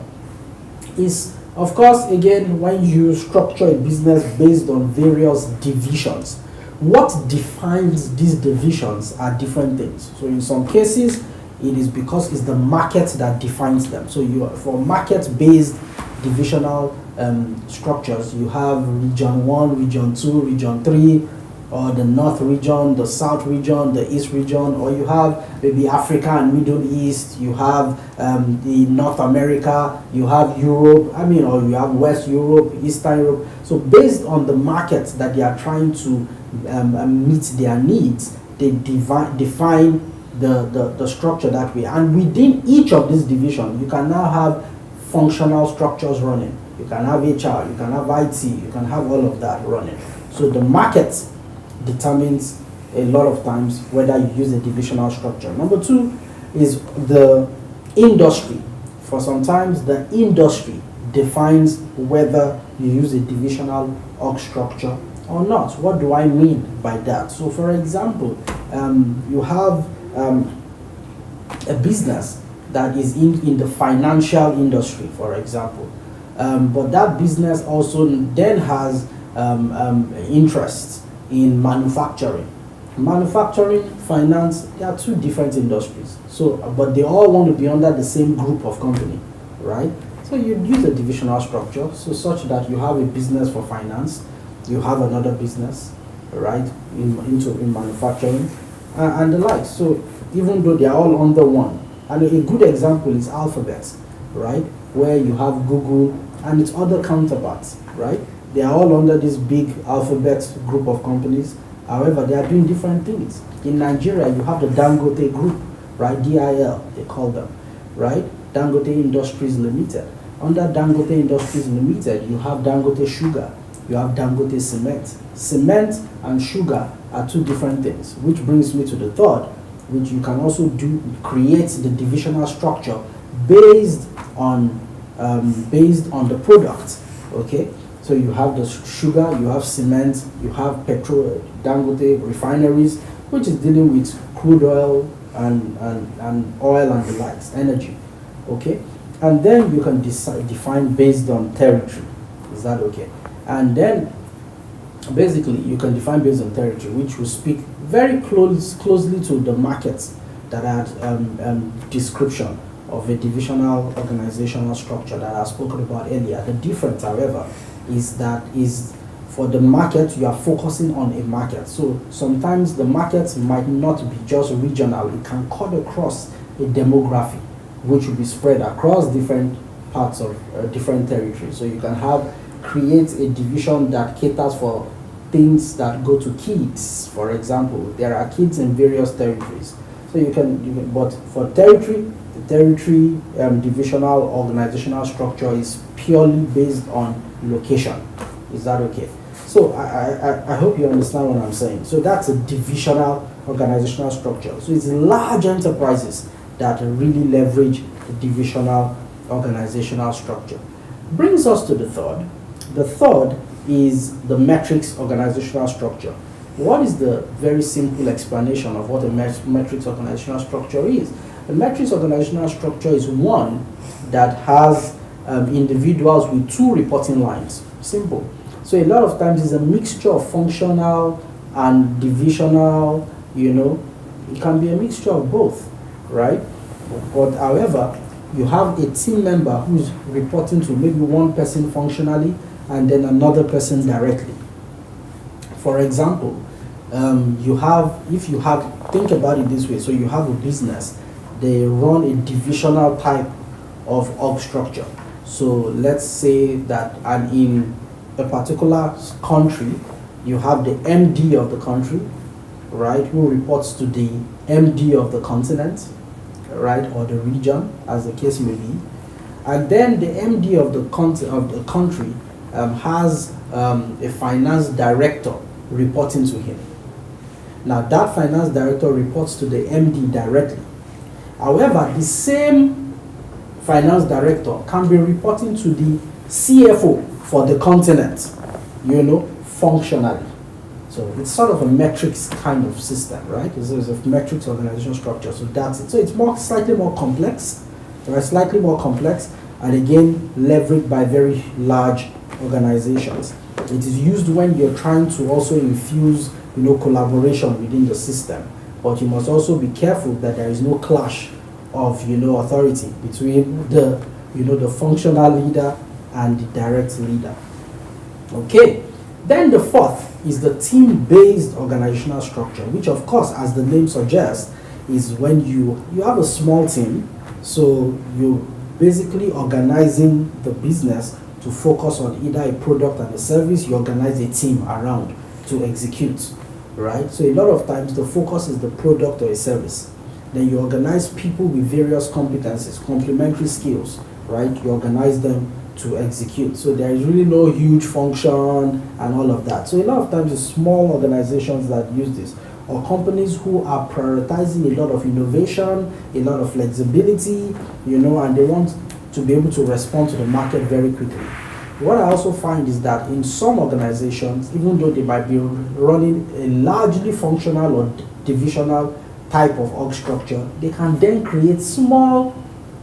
is, of course, again, when you structure a business based on various divisions, what defines these divisions are different things. So in some cases, it is because it's the market that defines them. So for market-based divisional structures, you have region 1, region 2, region 3, or the North region, the South region, the East region, or you have maybe Africa and Middle East, you have the North America, you have Europe, or you have West Europe, Eastern Europe. So based on the markets that they are trying to meet their needs, they define the structure that way. And within each of these divisions, you can now have functional structures running. You can have HR, you can have IT, you can have all of that running. So the market determines a lot of times whether you use a divisional structure. Number 2 is the industry. For sometimes the industry defines whether you use a divisional org structure or not. What do I mean by that? So for example, you have a business that is in the financial industry, for example, but that business also then has interests in manufacturing. Manufacturing, finance, they are 2 different industries. So, but they all want to be under the same group of company, right? So you use a divisional structure, so such that you have a business for finance, you have another business, right, in manufacturing, and the like. So even though they are all under one, and a good example is Alphabet, right, where you have Google and its other counterparts, right? They are all under this big Alphabet group of companies. However, they are doing different things. In Nigeria, you have the Dangote Group, right? DIL, they call them, right? Dangote Industries Limited. Under Dangote Industries Limited, you have Dangote Sugar, you have Dangote cement. Cement and sugar are two different things, which brings me to the third, which you can also do, create the divisional structure based on the product. Okay, so you have the sugar, you have cement, you have petrol, Dangote refineries, which is dealing with crude oil and oil and the likes, energy. Okay, and then you can define based on territory. Is that okay? And then basically you can define based on territory, which will speak very closely to the markets that had description of a divisional organizational structure that I spoken about earlier. The difference, however, is that for the market, you are focusing on a market. So sometimes the market might not be just regional. It can cut across a demography, which will be spread across different parts of different territories. So you can create a division that caters for things that go to kids. For example, there are kids in various territories. So you can but for territory, the territory divisional organizational structure is purely based on location. Is that okay? So I hope you understand what I'm saying. So that's a divisional organizational structure. So it's large enterprises that really leverage the divisional organizational structure. Brings us to the third. The third is the matrix organizational structure. What is the very simple explanation of what a matrix organizational structure is? A matrix organizational structure is one that has individuals with two reporting lines. Simple. So a lot of times it's a mixture of functional and divisional, it can be a mixture of both, right? But however, you have a team member who's reporting to maybe one person functionally and then another person directly. For example, think about it this way. So you have a business, they run a divisional type of org structure. So let's say that in a particular country, you have the MD of the country, right, who reports to the MD of the continent, right, or the region, as the case may be. And then the MD of the country has a finance director reporting to him. Now that finance director reports to the MD directly. However, the same finance director can be reporting to the CFO for the continent, functionally. So it's sort of a metrics kind of system, right? It's a metrics organizational structure. So that's it. So it's slightly more complex, right? Slightly more complex, and again leveraged by very large organizations. It is used when you're trying to also infuse, collaboration within the system. But you must also be careful that there is no clash of, authority between the functional leader and the direct leader. Okay. Then the fourth is the team-based organizational structure, which of course, as the name suggests, is when you have a small team, so you basically organizing the business to focus on either a product and a service. You organize a team around to execute, right? So a lot of times the focus is the product or a service. Then you organize people with various competencies, complementary skills, right? You organize them to execute. So there is really no huge function and all of that. So a lot of times it's small organizations that use this, or companies who are prioritizing a lot of innovation, a lot of flexibility, and they want to be able to respond to the market very quickly. What I also find is that in some organizations, even though they might be running a largely functional or divisional type of org structure, they can then create small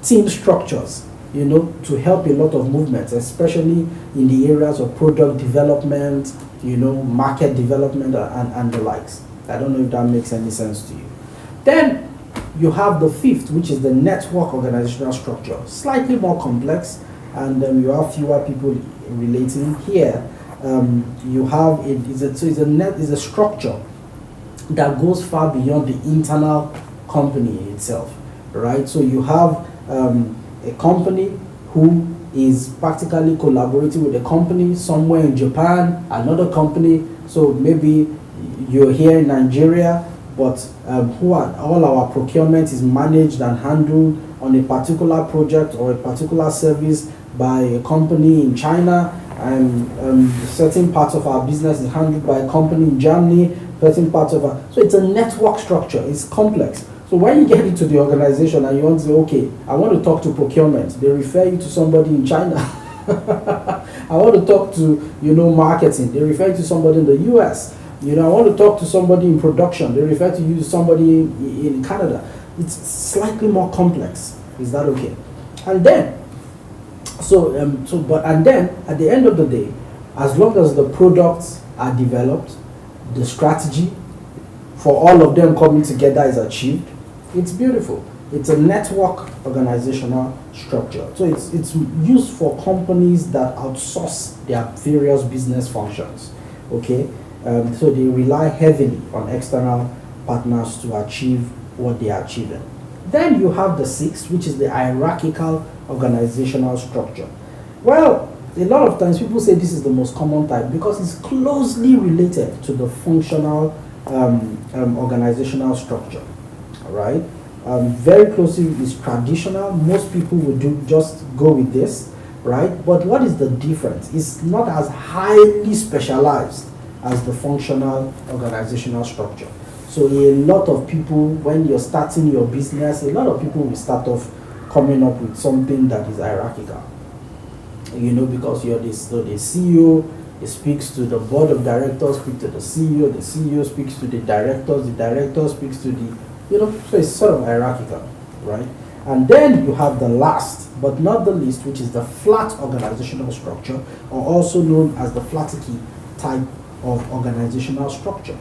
team structures, to help a lot of movements, especially in the areas of product development, market development and the likes. I don't know if that makes any sense to you. Then you have the fifth, which is the network organizational structure. Slightly more complex, and you have fewer people relating here. You have it's a structure that goes far beyond the internal company itself, right? So you have a company who is practically collaborating with a company somewhere in Japan, another company. So maybe you're here in Nigeria, but all our procurement is managed and handled on a particular project or a particular service by a company in China, and certain parts of our business is handled by a company in Germany, certain parts of our, so it's a network structure, it's complex. So when you get into the organization and you want to say, okay, I want to talk to procurement, they refer you to somebody in China. I want to talk to, marketing, they refer you to somebody in the US. I want to talk to somebody in production, they refer to you to somebody in Canada. It's slightly more complex. Is that okay? And then, and then at the end of the day, as long as the products are developed, the strategy for all of them coming together is achieved, it's beautiful. It's a network organizational structure. So it's used for companies that outsource their various business functions. Okay, so they rely heavily on external partners to achieve what they are achieving. Then you have the sixth, which is the hierarchical organizational structure. Well, a lot of times people say this is the most common type because it's closely related to the functional organizational structure. All right, very closely is traditional. Most people would just go with this, right? But what is the difference? It's not as highly specialized as the functional organizational structure. So a lot of people, when you're starting your business, a lot of people will start off coming up with something that is hierarchical. Because you're the CEO, it speaks to the board of directors, speaks to the CEO speaks to the director speaks to the, so it's sort of hierarchical, right? And then you have the last, but not the least, which is the flat organizational structure, or also known as the flattery type of organizational structure.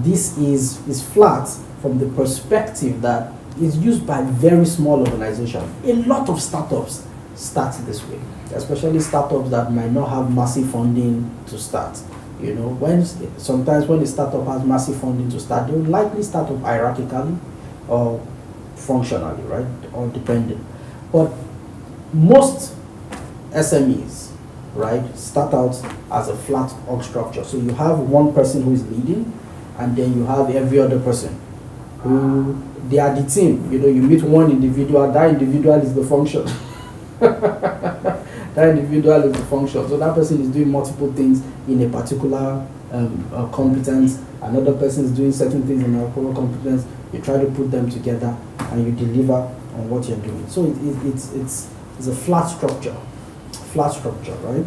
This is flat from the perspective that it's used by very small organizations. A lot of startups start this way, especially startups that might not have massive funding to start. Sometimes when a startup has massive funding to start, they will likely start off hierarchically or functionally, right, or dependent. But most SMEs, right, start out as a flat org structure. So you have one person who is leading, and then you have every other person who, they are the team. You meet one individual, that individual is the function. That individual is the function. So that person is doing multiple things in a particular competence. Another person is doing certain things in a particular competence. You try to put them together and you deliver on what you're doing. So it's a flat structure, right?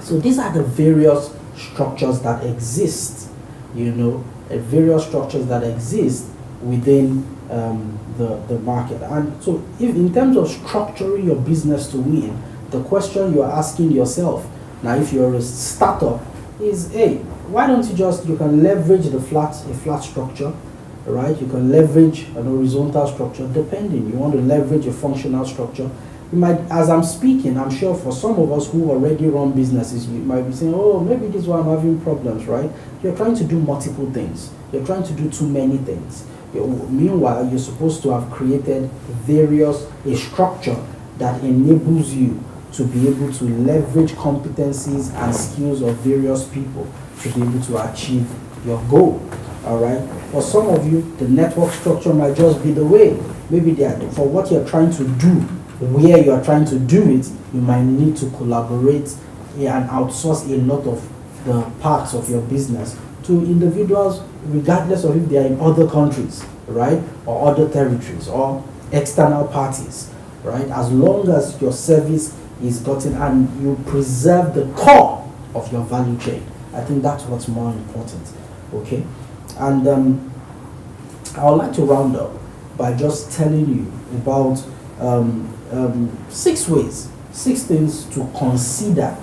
So these are the various structures that exist, various structures that exist within the market. And so if in terms of structuring your business to win, the question you're asking yourself now, if you're a startup, is, hey, why don't you can leverage a flat structure, right? You can leverage an horizontal structure, depending. You want to leverage a functional structure. You might, as I'm speaking, I'm sure for some of us who already run businesses, you might be saying, oh, maybe this is why I'm having problems, right? You're trying to do multiple things. You're trying to do too many things. Meanwhile, you're supposed to have created a structure that enables you to be able to leverage competencies and skills of various people to be able to achieve your goal. All right. For some of you, the network structure might just be the way. Maybe for what you're trying to do, where you are trying to do it, you might need to collaborate and outsource a lot of the parts of your business to individuals, regardless of if they are in other countries, right, or other territories, or external parties, right? As long as your service is gotten and you preserve the core of your value chain, I think that's what's more important. Okay, and I would like to round up by just telling you about 6 things to consider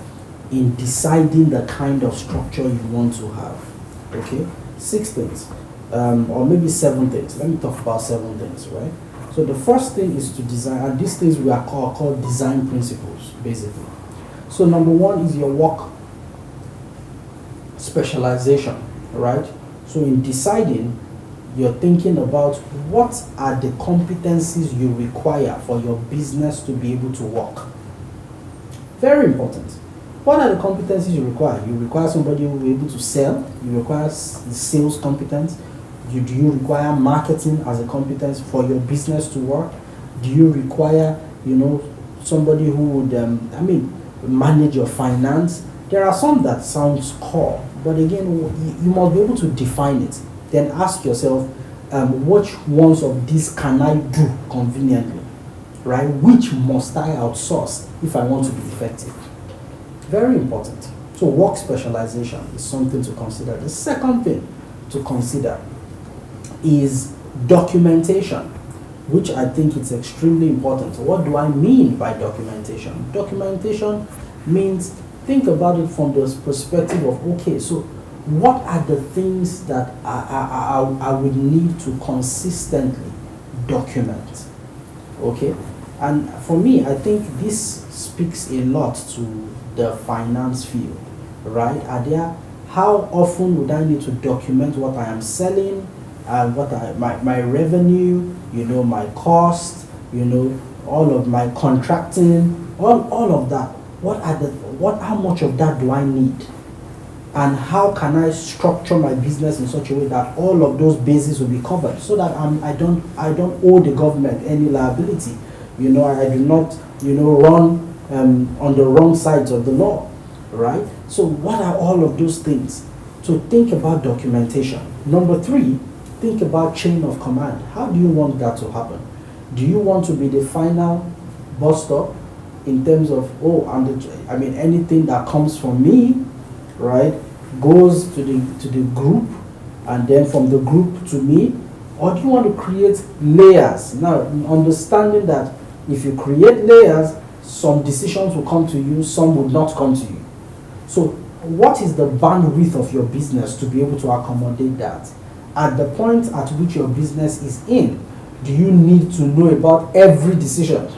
in deciding the kind of structure you want to have. Okay, 6 things, or maybe 7 things. Let me talk about 7 things, right? So the first thing is to design, and these things we are called design principles, basically. So number 1 is your work specialization, right? So in deciding, you're thinking about what are the competencies you require for your business to be able to work. Very important. What are the competencies you require? You require somebody who will be able to sell. You require sales competence. Do you require marketing as a competence for your business to work? Do you require, somebody who would, manage your finance. There are some that sounds core, but again, you must be able to define it. Then ask yourself, which ones of these can I do conveniently, right? Which must I outsource if I want to be effective? Very important. So work specialization is something to consider. The second thing to consider is documentation, which I think is extremely important. So what do I mean by documentation? Documentation means, think about it from the perspective of, okay, so what are the things that I would need to consistently document? Okay, and for me, I think this speaks a lot to the finance field, right? How often would I need to document what I am selling, my revenue, my cost, all of my contracting, all of that. How much of that do I need? And how can I structure my business in such a way that all of those bases will be covered, so that I don't owe the government any liability. I do not run on the wrong sides of the law, right? So what are all of those things? So think about documentation. Number 3, think about chain of command. How do you want that to happen? Do you want to be the final bus stop in terms of, anything that comes from me, right, goes to the group, and then from the group to me? Or do you want to create layers? Now, understanding that if you create layers, some decisions will come to you, some will not come to you. So what is the bandwidth of your business to be able to accommodate that? At the point at which your business is in, do you need to know about every decision,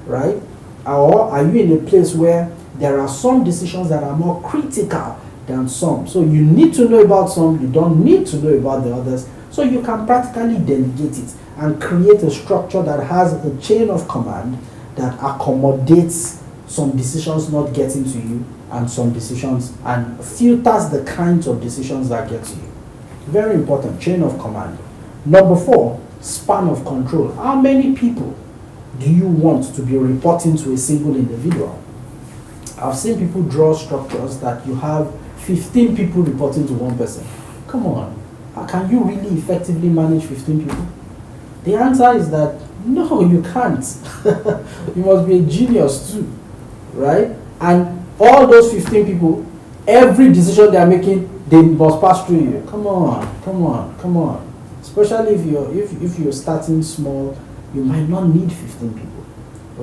right? Or are you in a place where there are some decisions that are more critical than some? So you need to know about some, you don't need to know about the others. So you can practically delegate it and create a structure that has a chain of command that accommodates some decisions not getting to you, and some decisions, and filters the kinds of decisions that get to you. Very important, chain of command. Number 4, span of control. How many people do you want to be reporting to a single individual? I've seen people draw structures that you have 15 people reporting to one person. Come on, can you really effectively manage 15 people? The answer is that no, you can't. You must be a genius too, right? And all those 15 people, every decision they are making, they must pass through you. Come on. Especially if you're starting small, you might not need 15 people.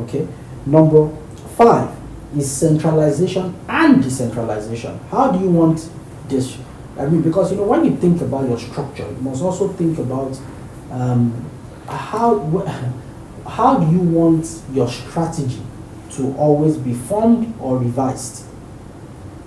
Okay. Number 5 is centralization and decentralization. How do you want this? Because when you think about your structure, you must also think about how do you want your strategy to always be formed or revised?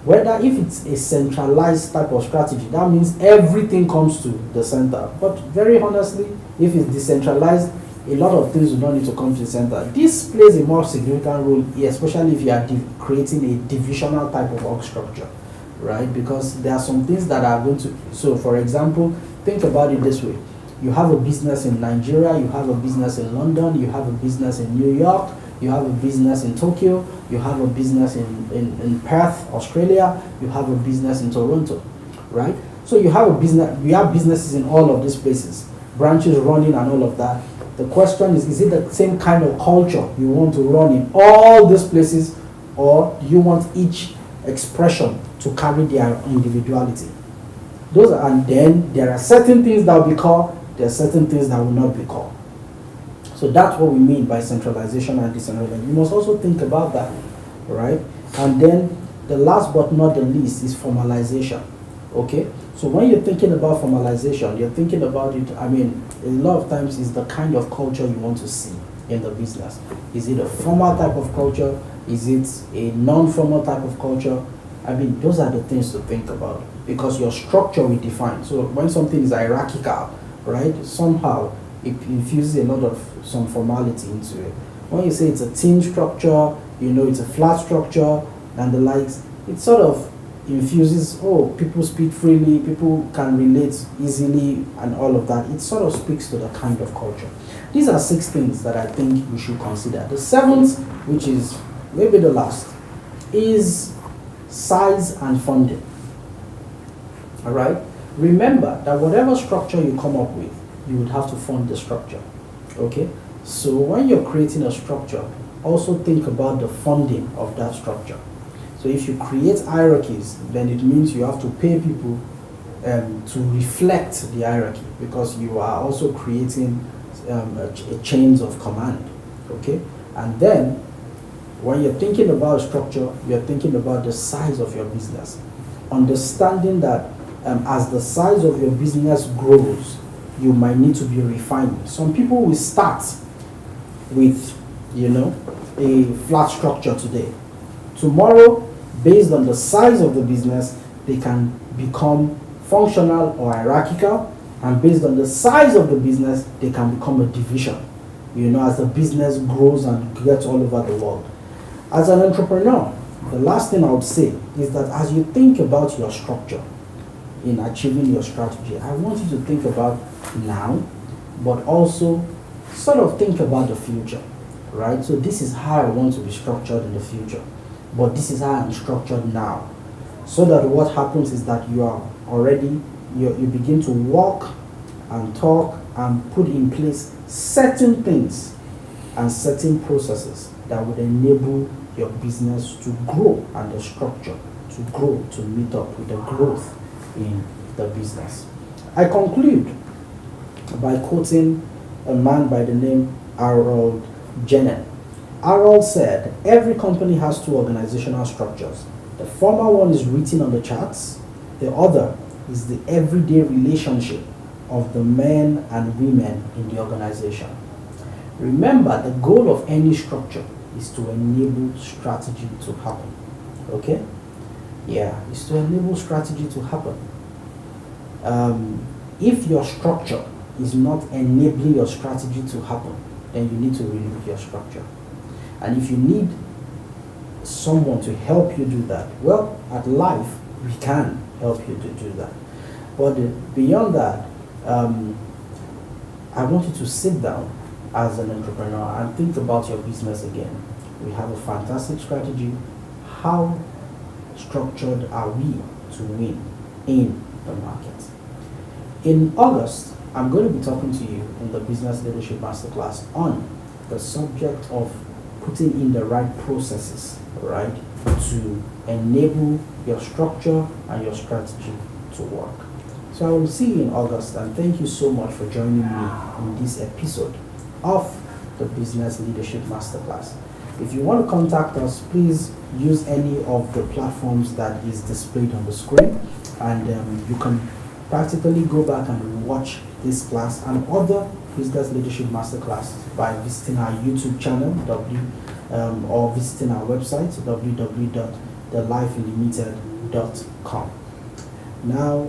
Whether if it's a centralized type of strategy, that means everything comes to the center. But very honestly, if it's decentralized, a lot of things will not need to come to the center. This plays a more significant role, especially if you are creating a divisional type of org structure, right? Because there are some things that are going to, so for example, think about it this way. You have a business in Nigeria, you have a business in London, you have a business in New York, you have a business in Tokyo, you have a business in Perth, Australia, you have a business in Toronto, right? So you have we have businesses in all of these places, branches running and all of that. The question is it the same kind of culture you want to run in all these places, or do you want each expression to carry their individuality? And then there are certain things that will be called, there are certain things that will not be called. So that's what we mean by centralization and decentralization. You must also think about that, right? And then the last but not the least is formalization, okay? So when you're thinking about formalization, you're thinking about it, a lot of times is the kind of culture you want to see in the business. Is it a formal type of culture? Is it a non-formal type of culture? Those are the things to think about, because your structure will define. So when something is hierarchical, right, somehow it infuses a lot of some formality into it. When you say it's a team structure, it's a flat structure and the likes, it sort of infuses, people speak freely, people can relate easily and all of that. It sort of speaks to the kind of culture. These are 6 things that I think we should consider. The 7th, which is maybe the last, is size and funding. All right? Remember that whatever structure you come up with, you would have to fund the structure. Okay? So when you're creating a structure, also think about the funding of that structure. So if you create hierarchies, then it means you have to pay people to reflect the hierarchy, because you are also creating a chains of command. Okay? And then when you're thinking about structure, you're thinking about the size of your business. Understanding that as the size of your business grows, you might need to be refining. Some people will start with, a flat structure today. Tomorrow, based on the size of the business, they can become functional or hierarchical, and based on the size of the business, they can become a division, as the business grows and gets all over the world. As an entrepreneur, the last thing I would say is that as you think about your structure in achieving your strategy, I want you to think about now, but also sort of think about the future, right? So this is how I want to be structured in the future, but this is how I'm structured now. So that what happens is that you begin to walk and talk and put in place certain things and certain processes that would enable your business to grow and the structure to grow to meet up with the growth in the business. I conclude by quoting a man by the name Harold Jenen. Harold said, "Every company has two organizational structures. The former one is written on the charts. The other is the everyday relationship of the men and women in the organization." Remember, the goal of any structure is to enable strategy to happen. Okay? Yeah, it's to enable strategy to happen. If your structure is not enabling your strategy to happen, then you need to remove your structure. And if you need someone to help you do that, well, at Life, we can help you to do that. But beyond that, I want you to sit down as an entrepreneur and think about your business again. We have a fantastic strategy. How structured are we to win in the market? In August, I'm going to be talking to you in the Business Leadership Masterclass on the subject of putting in the right processes, right, to enable your structure and your strategy to work. So I will see you in August, and thank you so much for joining me in this episode of the Business Leadership Masterclass. If you want to contact us, please use any of the platforms that is displayed on the screen, and you can practically go back and watch this class and other Business Leadership Masterclass by visiting our YouTube channel or visiting our website www.thelifelimited.com. Now,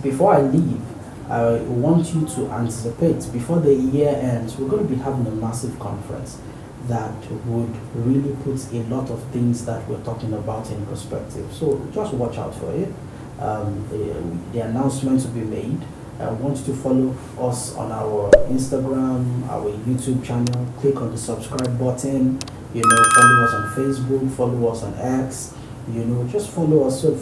before I leave, I want you to anticipate, before the year ends, we're going to be having a massive conference that would really put a lot of things that we're talking about in perspective. So just watch out for it. The announcements will be made. I want you to follow us on our Instagram, our YouTube channel. Click on the subscribe button. Follow us on Facebook, follow us on X. Just follow us so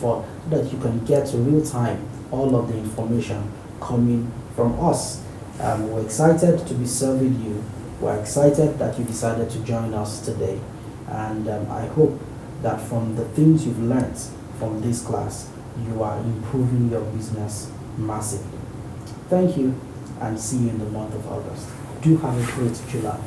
that you can get real time all of the information coming from us. We're excited to be serving you. We're excited that you decided to join us today. And I hope that from the things you've learned from this class, you are improving your business massively. Thank you, and see you in the month of August. Do have a great July.